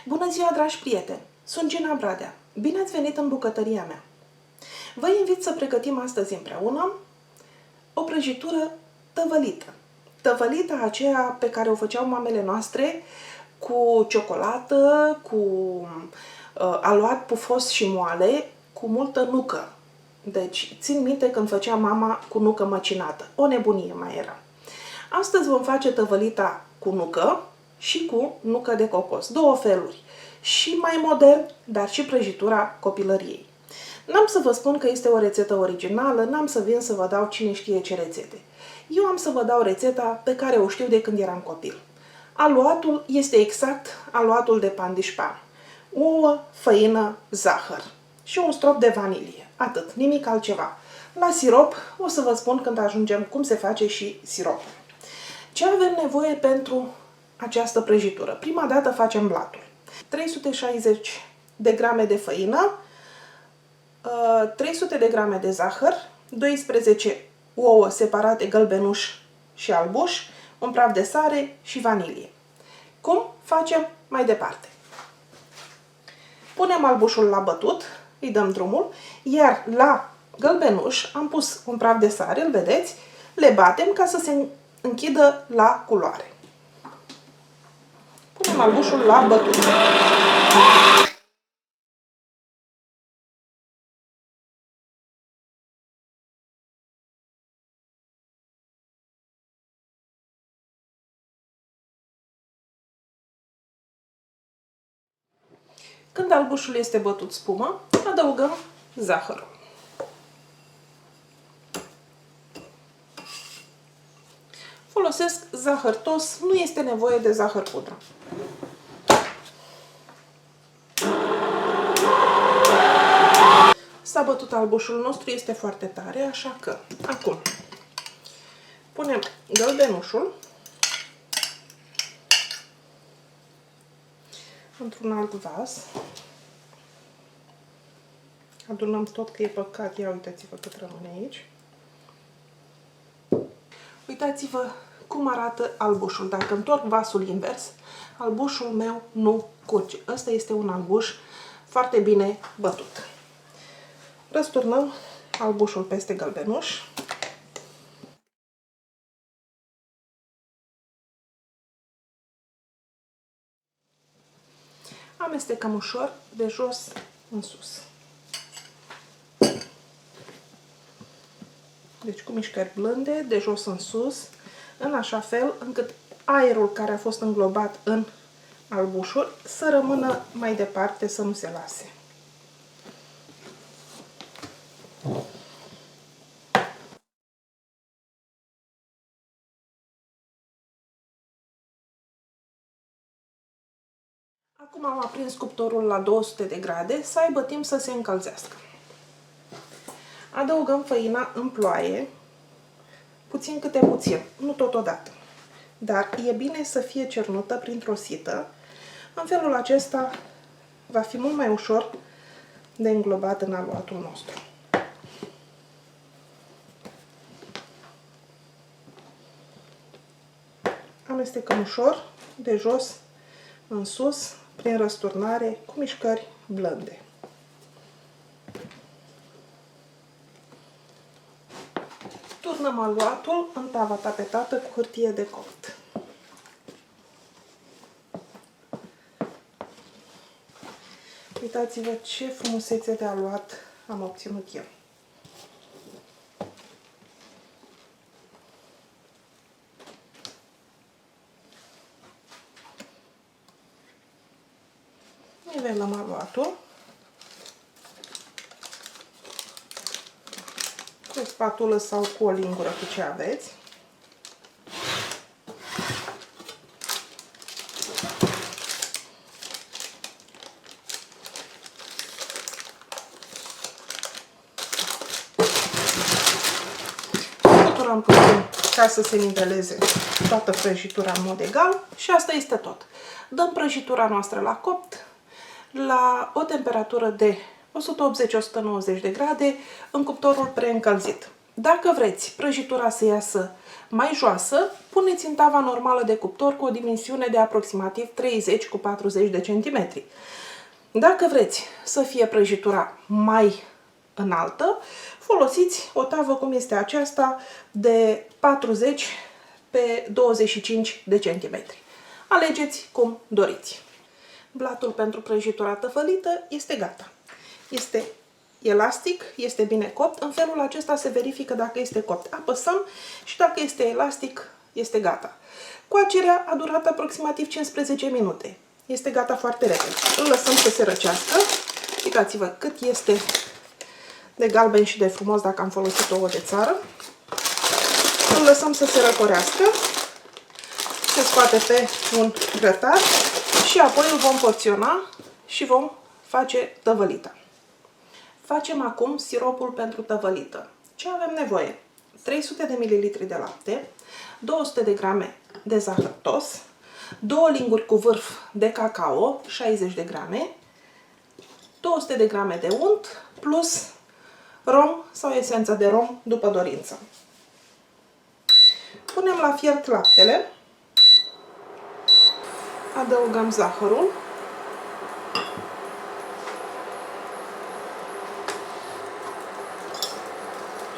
Bună ziua, dragi prieteni! Sunt Gina Bradea. Bine ați venit în bucătăria mea! Vă invit să pregătim astăzi împreună o prăjitură tăvălită. Tăvălită aceea pe care o făceau mamele noastre cu ciocolată, cu aluat pufos și moale, cu multă nucă. Deci, țin minte când făcea mama cu nucă măcinată. O nebunie mai era. Astăzi vom face tăvălita cu nucă și cu nucă de cocos. Două feluri. Și mai modern, dar și prăjitura copilăriei. N-am să vă spun că este o rețetă originală, n-am să vin să vă dau cine știe ce rețete. Eu am să vă dau rețeta pe care o știu de când eram copil. Aluatul este exact aluatul de pandișpan. Ouă, făină, zahăr și un strop de vanilie. Atât, nimic altceva. La sirop o să vă spun când ajungem cum se face și siropul. Ce avem nevoie pentru această prăjitură? Prima dată facem blatul. 360 de grame de făină, 300 de grame de zahăr, 12 ouă separate gălbenuș și albuș, un praf de sare și vanilie. Cum facem mai departe? Punem albușul la bătut, îi dăm drumul, iar la gălbenuș am pus un praf de sare, îl vedeți, le batem ca să se închidă la culoare. Punem albușul la bătut. Când albușul este bătut spumă, adăugăm zahărul. Folosesc zahăr tos, nu este nevoie de zahăr pudră. S-a bătut albușul nostru, este foarte tare, așa că acum punem gălbenușul într-un alt vas. Adunăm tot, că e păcat. Ia uitați-vă cât rămâne aici. Uitați-vă cum arată albușul. Dacă întorc vasul invers, albușul meu nu curge. Ăsta este un albuș foarte bine bătut. Răsturnăm albușul peste gălbenuș. Amestecăm ușor de jos în sus. Deci cu mișcări blânde, de jos în sus, în așa fel încât aerul care a fost înglobat în albușuri să rămână mai departe, să nu se lase. Acum am aprins cuptorul la 200 de grade, să aibă timp să se încălzească. Adăugăm făina în ploaie, puțin câte puțin, nu totodată. Dar e bine să fie cernută printr-o sită. În felul acesta va fi mult mai ușor de înglobat în aluatul nostru. Amestecăm ușor, de jos în sus, prin răsturnare, cu mișcări blânde. Turnăm aluatul în tava tapetată cu hârtie de copt. Uitați-vă ce frumusețe de aluat am obținut eu. Nivelăm aluatul cu o spatulă sau cu o lingură, cu ce aveți. Scuturăm puțin ca să se niveleze toată prăjitura în mod egal și asta este tot. Dăm prăjitura noastră la copt la o temperatură de 180-190 de grade în cuptorul preîncălzit. Dacă vreți prăjitura să iasă mai joasă, puneți în tava normală de cuptor cu o dimensiune de aproximativ 30 cu 40 de centimetri. Dacă vreți să fie prăjitura mai înaltă, folosiți o tavă cum este aceasta de 40 pe 25 de centimetri. Alegeți cum doriți. Blatul pentru prăjitura tăvălită este gata. Este elastic, este bine copt. În felul acesta se verifică dacă este copt. Apăsăm și dacă este elastic, este gata. Coacerea a durat aproximativ 15 minute. Este gata foarte repede. Îl lăsăm să se răcească. Uitați-vă cât este de galben și de frumos dacă am folosit ouă de țară. Îl lăsăm să se răcorească. Se scoate pe un grătar și apoi îl vom porționa și vom face tăvălita. Facem acum siropul pentru tăvălită. Ce avem nevoie? 300 de ml de lapte, 200 de grame de zahăr tos, 2 linguri cu vârf de cacao, 60 de grame, 200 de grame de unt, plus rom sau esență de rom, după dorință. Punem la fiert laptele, adăugăm zahărul,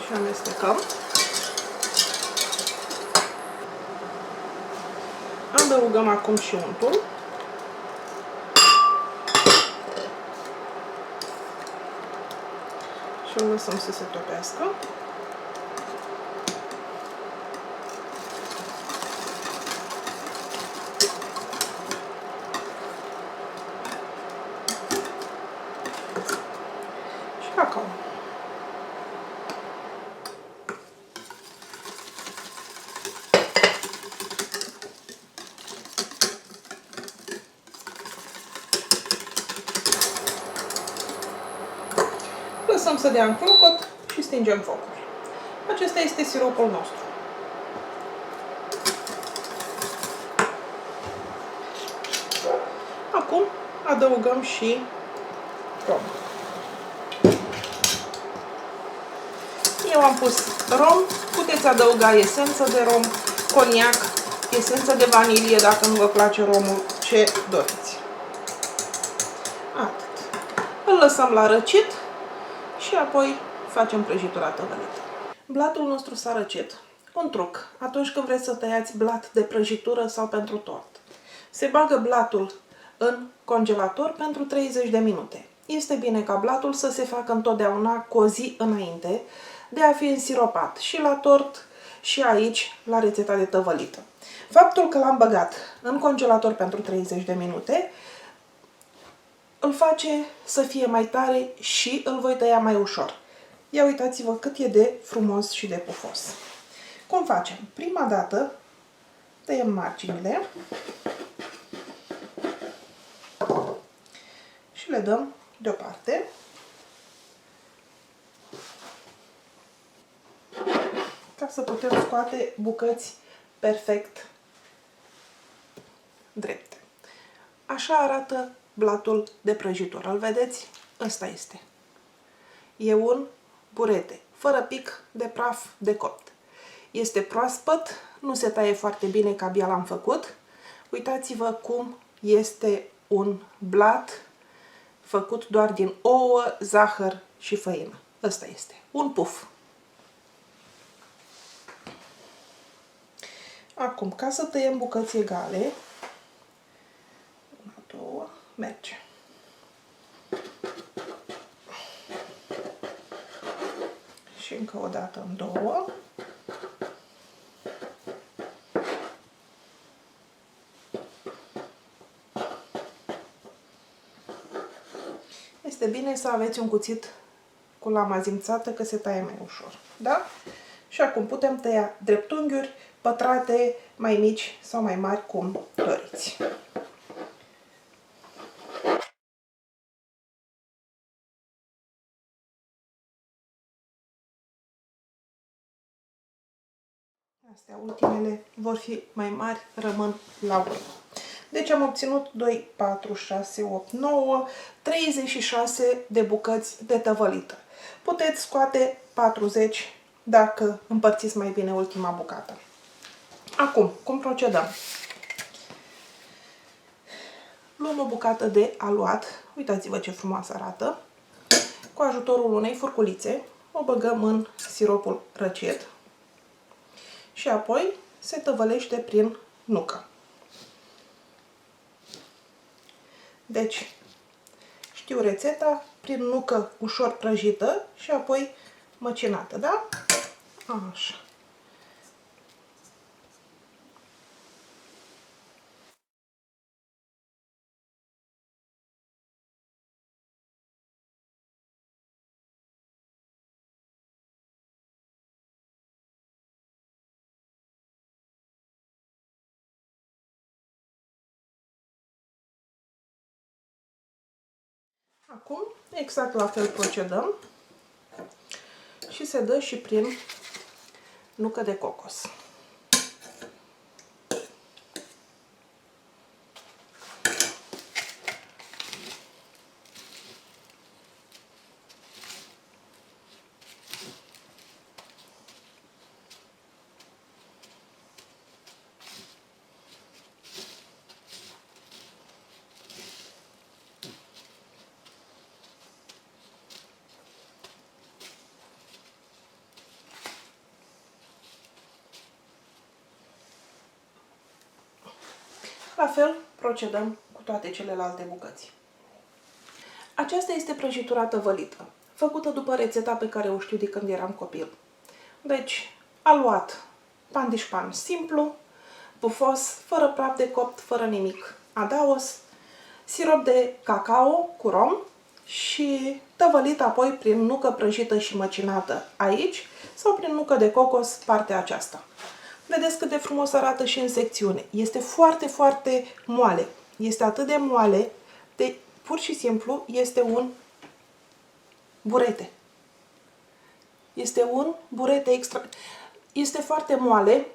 și amestecăm. Adăugăm acum și untul. Și îl lăsăm să se topească. Și cacao. Lăsăm să dea în clocot și stingem focul. Acesta este siropul nostru. Acum adăugăm și rom. Eu am pus rom, puteți adăuga esență de rom, coniac, esență de vanilie dacă nu vă place romul, ce doriți. Atât. Îl lăsăm la răcit și apoi facem prăjitura tăvălită. Blatul nostru s-a răcit. Un truc. Atunci când vreți să tăiați blat de prăjitură sau pentru tort, se bagă blatul în congelator pentru 30 de minute. Este bine ca blatul să se facă întotdeauna cu o zi înainte de a fi însiropat și la tort și aici la rețeta de tăvălită. Faptul că l-am băgat în congelator pentru 30 de minute îl face să fie mai tare și îl voi tăia mai ușor. Ia uitați-vă cât e de frumos și de pufos. Cum facem? Prima dată tăiem marginile și le dăm deoparte. Ca să putem scoate bucăți perfect drepte. Așa arată blatul de prăjitură. Îl vedeți? Ăsta este. E un burete, fără pic de praf de copt. Este proaspăt, nu se taie foarte bine, că abia l-am făcut. Uitați-vă cum este un blat făcut doar din ouă, zahăr și făină. Ăsta este. Un puf. Acum, ca să tăiem bucăți egale, una, două, merge. Și încă o dată în două. Este bine să aveți un cuțit cu lama zimțată, că se taie mai ușor. Da? Și acum putem tăia dreptunghiuri, pătrate, mai mici sau mai mari, cum doriți. Astea ultimele vor fi mai mari, rămân la urmă. Deci am obținut 2, 4, 6, 8, 9, 36 de bucăți de tăvălită. Puteți scoate 40 dacă împărțiți mai bine ultima bucată. Acum, cum procedăm? Luăm o bucată de aluat, uitați-vă ce frumoasă arată. Cu ajutorul unei furculițe o băgăm în siropul răcit și apoi se tăvălește prin nucă. Deci, știu rețeta, prin nucă ușor prăjită și apoi măcinată, da? Așa. Acum, exact la fel procedăm și se dă și prin nucă de cocos. La fel procedăm cu toate celelalte bucăți. Aceasta este prăjitura tăvălită, făcută după rețeta pe care o știu de când eram copil. Deci, aluat pandișpan simplu, pufos, fără praf de copt, fără nimic adaos, sirop de cacao cu rom și tăvălit apoi prin nucă prăjită și măcinată aici sau prin nucă de cocos partea aceasta. Vedeți cât de frumos arată și în secțiune. Este foarte, foarte moale. Este atât de moale, de pur și simplu este un burete. Este un burete extra. Este foarte moale.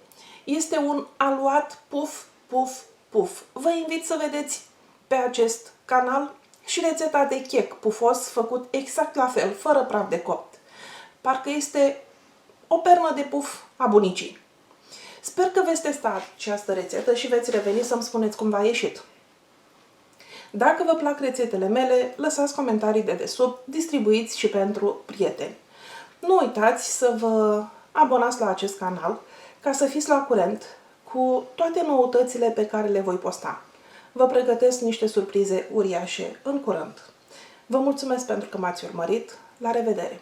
Este un aluat puf, puf, puf. Vă invit să vedeți pe acest canal și rețeta de chec pufos făcut exact la fel, fără praf de copt. Parcă este o pernă de puf a bunicii. Sper că veți testa această rețetă și veți reveni să-mi spuneți cum v-a ieșit. Dacă vă plac rețetele mele, lăsați comentarii de desubt, distribuiți și pentru prieteni. Nu uitați să vă abonați la acest canal ca să fiți la curent cu toate noutățile pe care le voi posta. Vă pregătesc niște surprize uriașe în curând. Vă mulțumesc pentru că m-ați urmărit. La revedere!